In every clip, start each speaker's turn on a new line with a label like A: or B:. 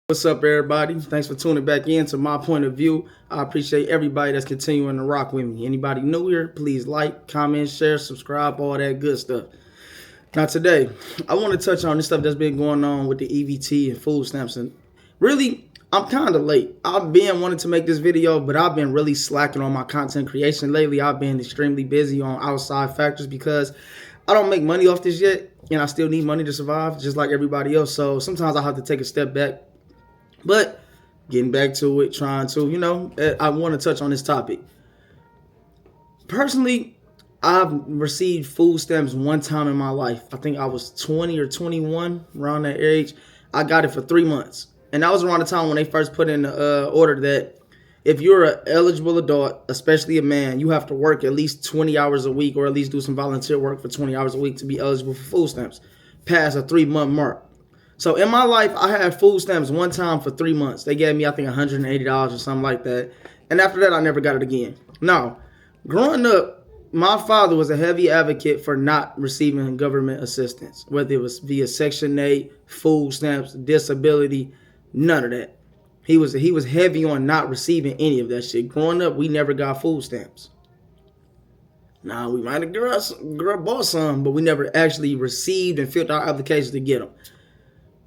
A: What's up, everybody? Thanks for tuning back in to my point of view. I appreciate everybody that's continuing to rock with me. Anybody new here, please like, comment, share, subscribe, all that good stuff. Now, today, I want to touch on this stuff that's been going on with the EBT and food stamps. And really, I'm kind of late. I've been wanting to make this video, but I've been really slacking on my content creation lately. I've been extremely busy on outside factors because I don't make money off this yet, and I still need money to survive, just like everybody else. So sometimes I have to take a step back. But getting back to it, trying to, I want to touch on this topic. Personally, I've received food stamps one time in my life. I think I was 20 or 21, around that age. I got it for 3 months. And that was around the time when they first put in the order that if you're an eligible adult, especially a man, you have to work at least 20 hours a week or at least do some volunteer work for 20 hours a week to be eligible for food stamps, past a 3-month mark. So in my life, I had food stamps one time for 3 months. They gave me, I think, $180 or something like that. And after that, I never got it again. Now, growing up, my father was a heavy advocate for not receiving government assistance, whether it was via Section 8, food stamps, disability, none of that. He was heavy on not receiving any of that shit. Growing up, we never got food stamps. Now, we might have bought some, but we never actually received and filled out applications to get them.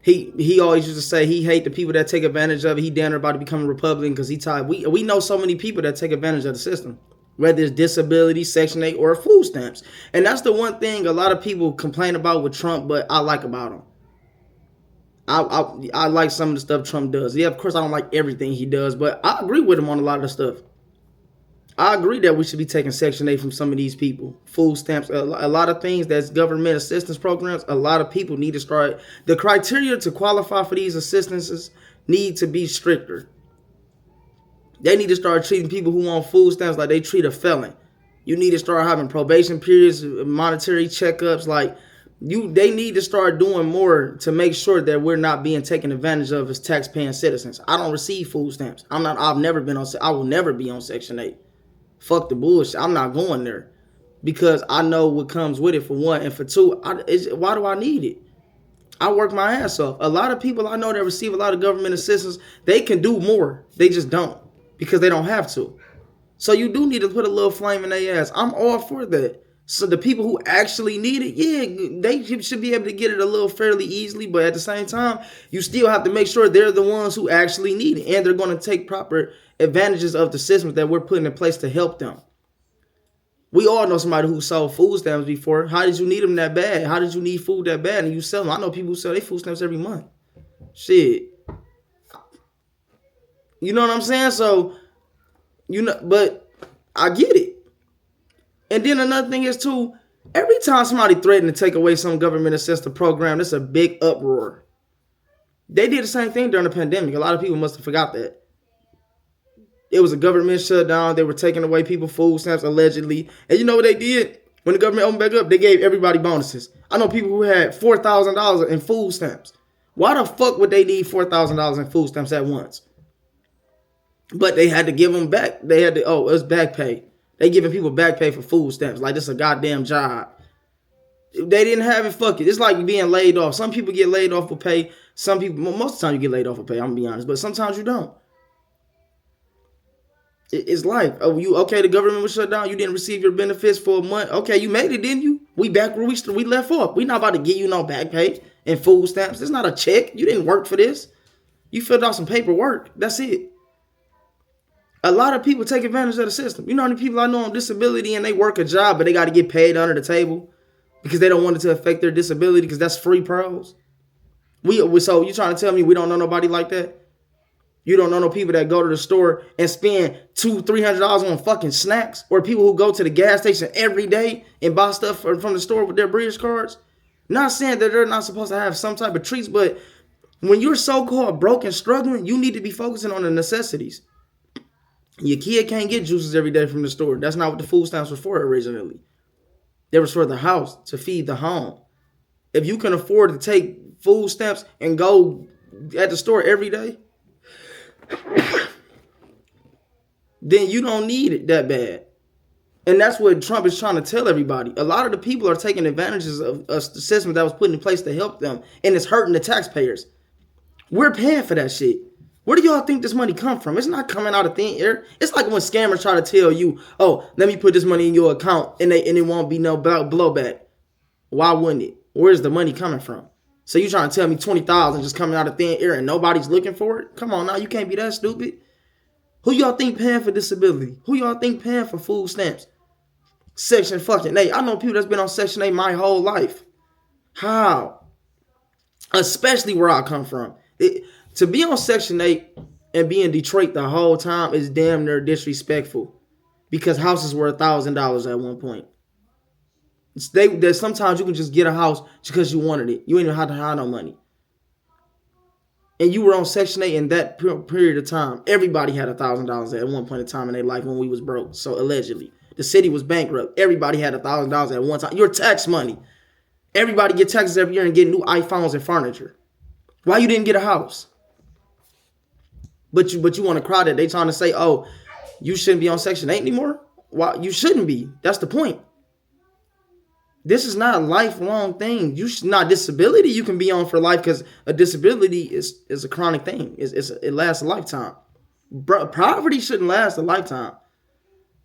A: He always used to say he hate the people that take advantage of it. He damn near about to become a Republican because he tired. We know so many people that take advantage of the system, whether it's disability, Section 8, or food stamps. And that's the one thing a lot of people complain about with Trump, but I like about him. I like some of the stuff Trump does. Yeah, of course I don't like everything he does, but I agree with him on a lot of the stuff. I agree that we should be taking Section 8 from some of these people. Food stamps, a lot of things that's government assistance programs, a lot of people need to start. The criteria to qualify for these assistances need to be stricter. They need to start treating people who want food stamps like they treat a felon. You need to start having probation periods, monetary checkups. They need to start doing more to make sure that we're not being taken advantage of as tax-paying citizens. I don't receive food stamps. I will never be on Section 8. Fuck the bullshit. I'm not going there because I know what comes with it, for one. And for two, why do I need it? I work my ass off. A lot of people I know that receive a lot of government assistance, they can do more. They just don't because they don't have to. So you do need to put a little flame in their ass. I'm all for that. So the people who actually need it, yeah, they should be able to get it a little fairly easily. But at the same time, you still have to make sure they're the ones who actually need it. And they're going to take proper advantages of the systems that we're putting in place to help them. We all know somebody who sold food stamps before. How did you need them that bad? How did you need food that bad and you sell them? I know people who sell their food stamps every month. Shit. You know what I'm saying? So, but I get it. And then another thing is too, every time somebody threatened to take away some government assistance program, there's a big uproar. They did the same thing during the pandemic. A lot of people must have forgot that. It was a government shutdown. They were taking away people's food stamps, allegedly. And you know what they did? When the government opened back up, they gave everybody bonuses. I know people who had $4,000 in food stamps. Why the fuck would they need $4,000 in food stamps at once? But they had to give them back. They had to, it was back pay. They giving people back pay for food stamps like this is a goddamn job. If they didn't have it, fuck it. It's like being laid off. Some people get laid off for pay. Some people, most of the time you get laid off for pay, I'm going to be honest. But sometimes you don't. It's like, the government was shut down. You didn't receive your benefits for a month. Okay, you made it, didn't you? We back where we left off. We not about to give you no back pay and food stamps. It's not a check. You didn't work for this. You filled out some paperwork. That's it. A lot of people take advantage of the system. You know how many people I know on disability and they work a job, but they got to get paid under the table because they don't want it to affect their disability because that's free pros. So you trying to tell me we don't know nobody like that? You don't know no people that go to the store and spend $200-$300 on fucking snacks, or people who go to the gas station every day and buy stuff from the store with their Bridge cards? Not saying that they're not supposed to have some type of treats, but when you're so-called broke and struggling, you need to be focusing on the necessities. Your kid can't get juices every day from the store. That's not what the food stamps were for originally. They was for the house, to feed the home. If you can afford to take food stamps and go at the store every day, then you don't need it that bad. And that's what Trump is trying to tell everybody. A lot of the people are taking advantages of the system that was put in place to help them, and it's hurting the taxpayers. We're paying for that shit. Where do y'all think this money come from? It's not coming out of thin air. It's like when scammers try to tell you, "Oh, let me put this money in your account," and it won't be no blowback. Why wouldn't it? Where's the money coming from? So you trying to tell me 20,000 just coming out of thin air and nobody's looking for it? Come on now, you can't be that stupid. Who y'all think paying for disability? Who y'all think paying for food stamps? Section fucking 8. I know people that's been on Section 8 my whole life. How? Especially where I come from. To be on Section 8 and be in Detroit the whole time is damn near disrespectful. Because houses were $1,000 at one point. There's sometimes you can just get a house just because you wanted it. You ain't even have to have no money. And you were on Section 8 in that period of time. Everybody had $1,000 at one point in time in their life when we was broke. So allegedly. The city was bankrupt. Everybody had $1,000 at one time. Your tax money. Everybody get taxes every year and get new iPhones and furniture. Why you didn't get a house? But you want to cry that they trying to say, oh, you shouldn't be on Section 8 anymore? Why you shouldn't be. That's the point. This is not a lifelong thing. Not disability you can be on for life, because a disability is a chronic thing. It lasts a lifetime. Poverty shouldn't last a lifetime.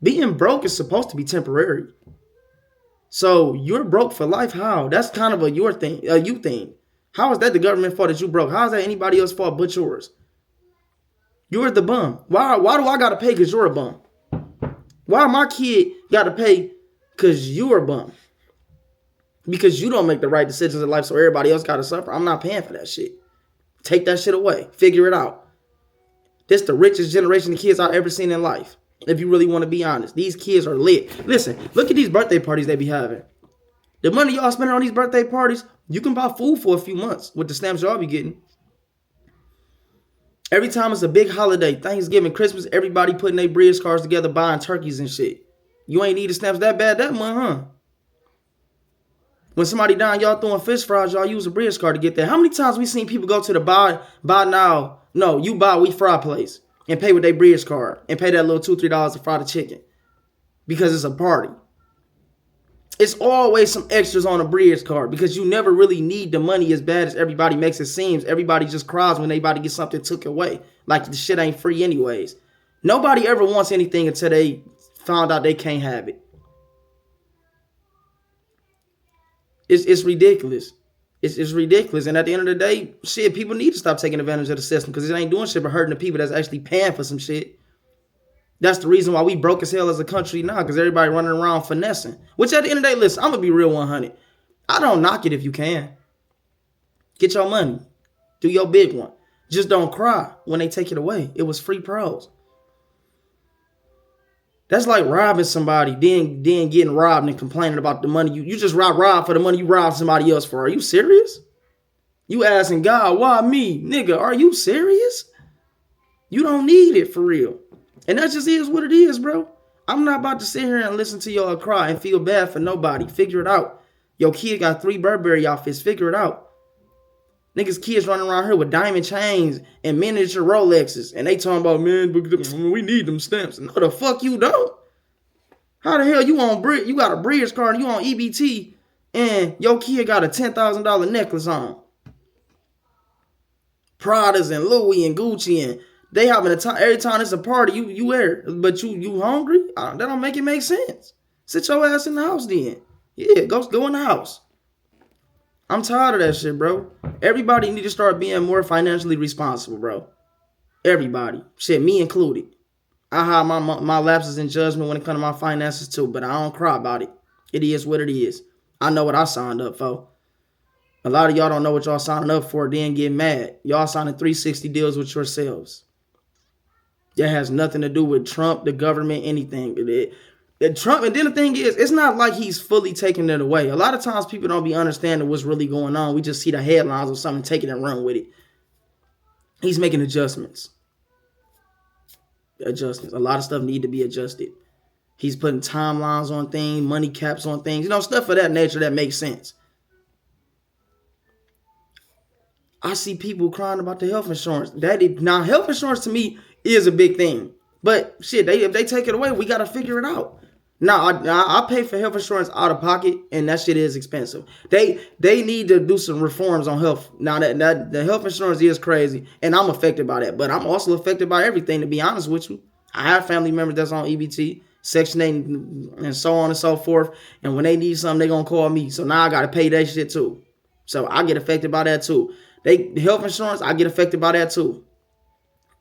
A: Being broke is supposed to be temporary. So you're broke for life. How? That's kind of a you thing. How is that the government fault that you broke? How is that anybody else's fault but yours? You're the bum. Why do I gotta pay because you're a bum? Why my kid gotta pay because you're a bum? Because you don't make the right decisions in life, so everybody else gotta suffer. I'm not paying for that shit. Take that shit away. Figure it out. This the richest generation of kids I've ever seen in life. If you really want to be honest. These kids are lit. Listen, look at these birthday parties they be having. The money y'all spending on these birthday parties, you can buy food for a few months with the stamps y'all be getting. Every time it's a big holiday, Thanksgiving, Christmas, everybody putting their bridge cards together, buying turkeys and shit. You ain't need the stamps that bad that month, huh? When somebody dying, y'all throwing fish fries, y'all use a bridge card to get there. How many times we seen people go to the buy now, no, you buy, we fry place and pay with their bridge card and pay that little $2, $3 to fry the chicken because it's a party. It's always some extras on a bridge card because you never really need the money as bad as everybody makes it seem. Everybody just cries when anybody gets something took away. Like the shit ain't free anyways. Nobody ever wants anything until they found out they can't have it. It's ridiculous. It's ridiculous. And at the end of the day, shit, people need to stop taking advantage of the system because it ain't doing shit but hurting the people that's actually paying for some shit. That's the reason why we broke as hell as a country now, because everybody running around finessing. Which at the end of the day, listen, I'm going to be real 100. I don't knock it if you can. Get your money. Do your big one. Just don't cry when they take it away. It was free pros. That's like robbing somebody, then getting robbed and complaining about the money. You just rob for the money you robbed somebody else for. Are you serious? You asking God, why me? Nigga, are you serious? You don't need it for real. And that just is what it is, bro. I'm not about to sit here and listen to y'all cry and feel bad for nobody. Figure it out. Your kid got 3 Burberry outfits. Figure it out. Niggas kids running around here with diamond chains and miniature Rolexes. And they talking about, man, we need them stamps. No, the fuck you don't. How the hell you got a bridge card and you on EBT and your kid got a $10,000 necklace on? Pradas and Louis and Gucci and they having a time. Every time it's a party, you wear it. But you hungry? That don't make it make sense. Sit your ass in the house then. Yeah, go in the house. I'm tired of that shit, bro. Everybody need to start being more financially responsible, bro. Everybody. Shit, me included. I have my lapses in judgment when it comes to my finances too, but I don't cry about it. It is what it is. I know what I signed up for. A lot of y'all don't know what y'all signing up for, then get mad. Y'all signing 360 deals with yourselves. That has nothing to do with Trump, the government, anything. Trump, and then the thing is, it's not like he's fully taking it away. A lot of times people don't be understanding what's really going on. We just see the headlines or something, take it and run with it. He's making adjustments. A lot of stuff need to be adjusted. He's putting timelines on things, money caps on things, stuff of that nature that makes sense. I see people crying about the health insurance. Now, health insurance to me is a big thing. But shit, if they take it away, we got to figure it out. No, I pay for health insurance out of pocket, and that shit is expensive. They need to do some reforms on health. Now that the health insurance is crazy, and I'm affected by that, but I'm also affected by everything. To be honest with you, I have family members that's on EBT, Section 8, and so on and so forth. And when they need something, they gonna call me. So now I gotta pay that shit too. So I get affected by that too. The health insurance, I get affected by that too.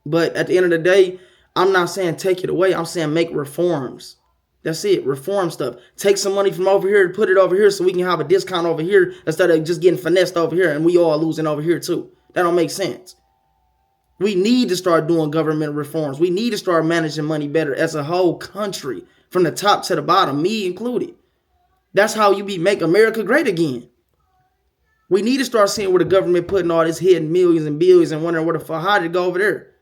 A: But at the end of the day, I'm not saying take it away. I'm saying make reforms. That's it. Reform stuff. Take some money from over here, put it over here so we can have a discount over here instead of just getting finessed over here and we all losing over here too. That don't make sense. We need to start doing government reforms. We need to start managing money better as a whole country, from the top to the bottom, me included. That's how you make America great again. We need to start seeing where the government putting all this hidden millions and billions and wondering where the fuck, how did it go over there?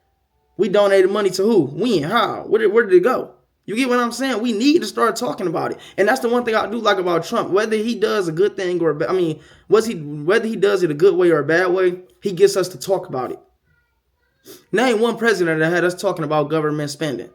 A: We donated money to who? When? How? Where did it go? You get what I'm saying? We need to start talking about it. And that's the one thing I do like about Trump. Whether he does a good thing or whether he does it a good way or a bad way, he gets us to talk about it. Name one president that had us talking about government spending.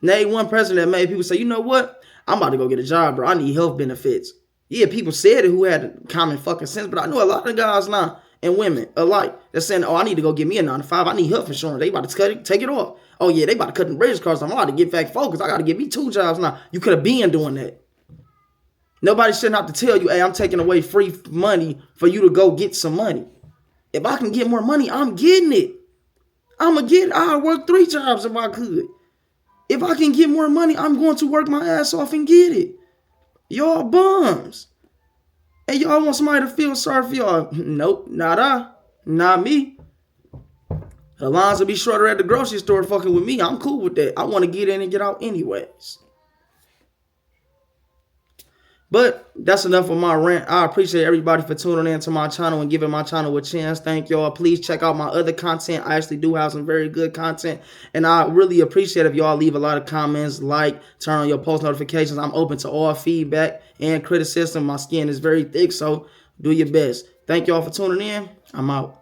A: Name one president that made people say, you know what? I'm about to go get a job, bro. I need health benefits. Yeah, people said it who had common fucking sense, but I know a lot of guys now and women alike that's saying, oh, I need to go get me a 9-to-5. I need health insurance. They about to take it off. Oh, yeah, they about to cut the bridge cards. I'm about to get back focused. I got to get me 2 jobs now. You could have been doing that. Nobody shouldn't have to tell you, hey, I'm taking away free money for you to go get some money. If I can get more money, I'm getting it. I'm going to get it. I'll work 3 jobs if I could. If I can get more money, I'm going to work my ass off and get it. Y'all bums. Hey, y'all want somebody to feel sorry for y'all? Nope, not me. The lines will be shorter at the grocery store fucking with me. I'm cool with that. I want to get in and get out anyways. But that's enough of my rant. I appreciate everybody for tuning in to my channel and giving my channel a chance. Thank y'all. Please check out my other content. I actually do have some very good content. And I really appreciate if y'all leave a lot of comments, turn on your post notifications. I'm open to all feedback and criticism. My skin is very thick, so do your best. Thank y'all for tuning in. I'm out.